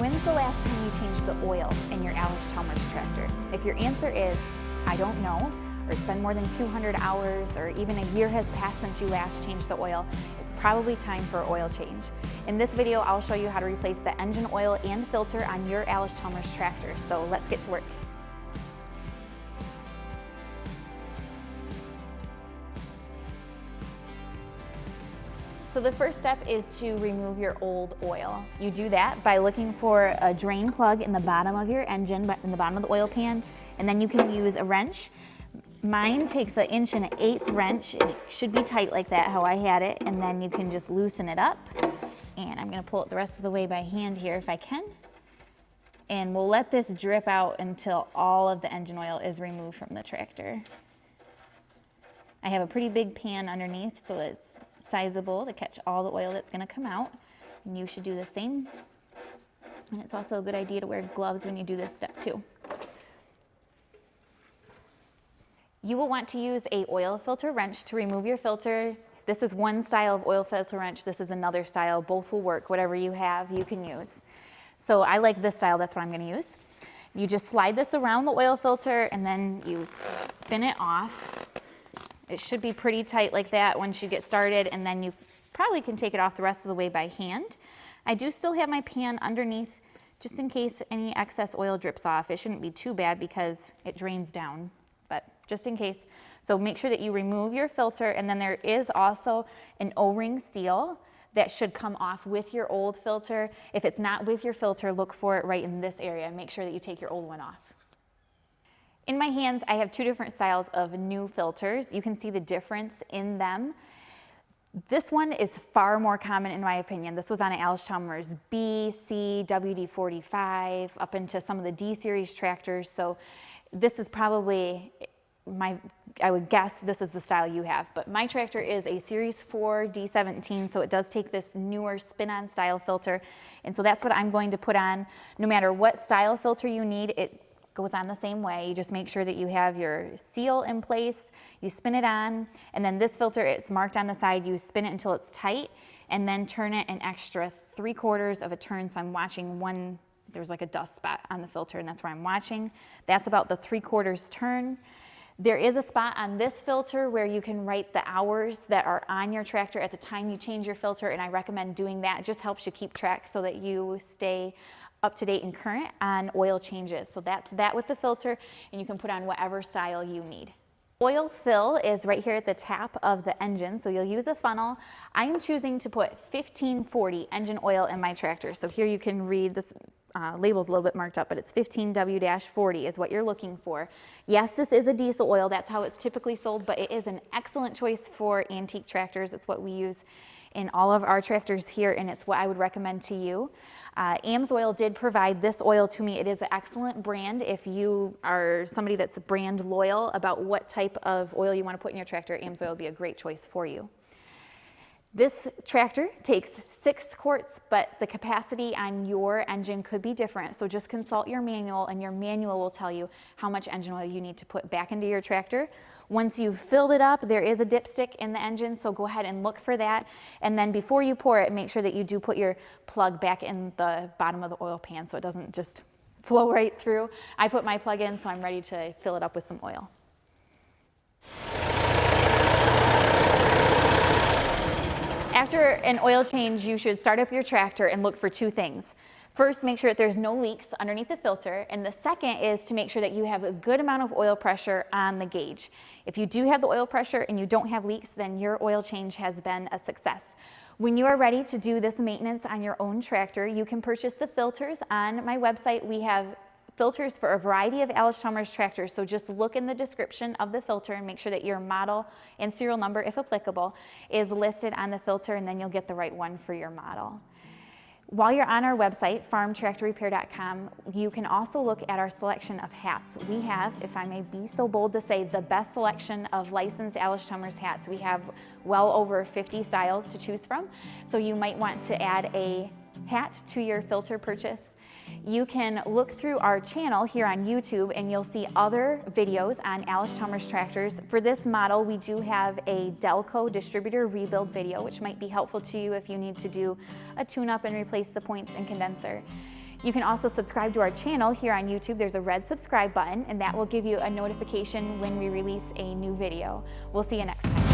When's the last time you changed the oil in your Allis Chalmers tractor? If your answer is, I don't know, or it's been more than 200 hours, or even a year has passed since you last changed the oil, it's probably time for an oil change. In this video, I'll show you how to replace the engine oil and filter on your Allis Chalmers tractor. So let's get to work. So the first step is to remove your old oil. You do that by looking for a drain plug in the bottom of your engine, in the bottom of the oil pan, and then you can use a wrench. Mine takes an 1/8" wrench, and it should be tight like that, how I had it, and then you can just loosen it up. And I'm gonna pull it the rest of the way by hand here if I can. And we'll let this drip out until all of the engine oil is removed from the tractor. I have a pretty big pan underneath, so it's sizable to catch all the oil that's going to come out, and you should do the same. And it's also a good idea to wear gloves when you do this step too. You will want to use a oil filter wrench to remove your filter. This is one style of oil filter wrench, this is another style. Both will work. Whatever you have, you can use. So I like this style, that's what I'm going to use. You just slide this around the oil filter and then you spin it off. It should be pretty tight like that once you get started, and then you probably can take it off the rest of the way by hand. I do still have my pan underneath just in case any excess oil drips off. It shouldn't be too bad because it drains down, but just in case. So make sure that you remove your filter, and then there is also an O-ring seal that should come off with your old filter. If it's not with your filter, look for it right in this area. Make sure that you take your old one off. In my hands, I have two different styles of new filters. You can see the difference in them. This one is far more common in my opinion. This was on an Allis Chalmers B, C, WD-45, up into some of the D series tractors. So this is probably I would guess this is the style you have, but my tractor is a Series 4 D17, so it does take this newer spin-on style filter. And so that's what I'm going to put on. No matter what style filter you need, it goes on the same way. You just make sure that you have your seal in place, you spin it on, and then this filter, it's marked on the side, you spin it until it's tight, and then turn it an extra 3/4 of a turn. So I'm watching one, there's like a dust spot on the filter, and that's where I'm watching. That's about the 3/4 turn. There is a spot on this filter where you can write the hours that are on your tractor at the time you change your filter, and I recommend doing that. It just helps you keep track so that you stay up to date and current on oil changes. So that's that with the filter, and you can put on whatever style you need. Oil fill is right here at the top of the engine, so you'll use a funnel. I am choosing to put 1540 engine oil in my tractor. So here you can read this label's a little bit marked up, but it's 15W-40 is what you're looking for. Yes, this is a diesel oil, that's how it's typically sold, but it is an excellent choice for antique tractors. It's what we use in all of our tractors here, and it's what I would recommend to you. AMSOIL did provide this oil to me. It is an excellent brand. If you are somebody that's brand loyal about what type of oil you want to put in your tractor, AMSOIL will be a great choice for you. This tractor takes 6 quarts, but the capacity on your engine could be different. So just consult your manual, and your manual will tell you how much engine oil you need to put back into your tractor. Once you've filled it up, there is a dipstick in the engine, so go ahead and look for that. And then before you pour it, make sure that you do put your plug back in the bottom of the oil pan so it doesn't just flow right through. I put my plug in, so I'm ready to fill it up with some oil. After an oil change, you should start up your tractor and look for 2 things. First, make sure that there's no leaks underneath the filter, and the second is to make sure that you have a good amount of oil pressure on the gauge. If you do have the oil pressure and you don't have leaks, then your oil change has been a success. When you are ready to do this maintenance on your own tractor, you can purchase the filters on my website. We have filters for a variety of Allis Chalmers tractors, so just look in the description of the filter and make sure that your model and serial number, if applicable, is listed on the filter, and then you'll get the right one for your model. While you're on our website, farmtractorrepair.com, you can also look at our selection of hats. We have, if I may be so bold to say, the best selection of licensed Allis Chalmers hats. We have well over 50 styles to choose from, so you might want to add a hat to your filter purchase. You can look through our channel here on YouTube and you'll see other videos on Allis Chalmers tractors. For this model, we do have a Delco distributor rebuild video, which might be helpful to you if you need to do a tune-up and replace the points and condenser. You can also subscribe to our channel here on YouTube. There's a red subscribe button, and that will give you a notification when we release a new video. We'll see you next time.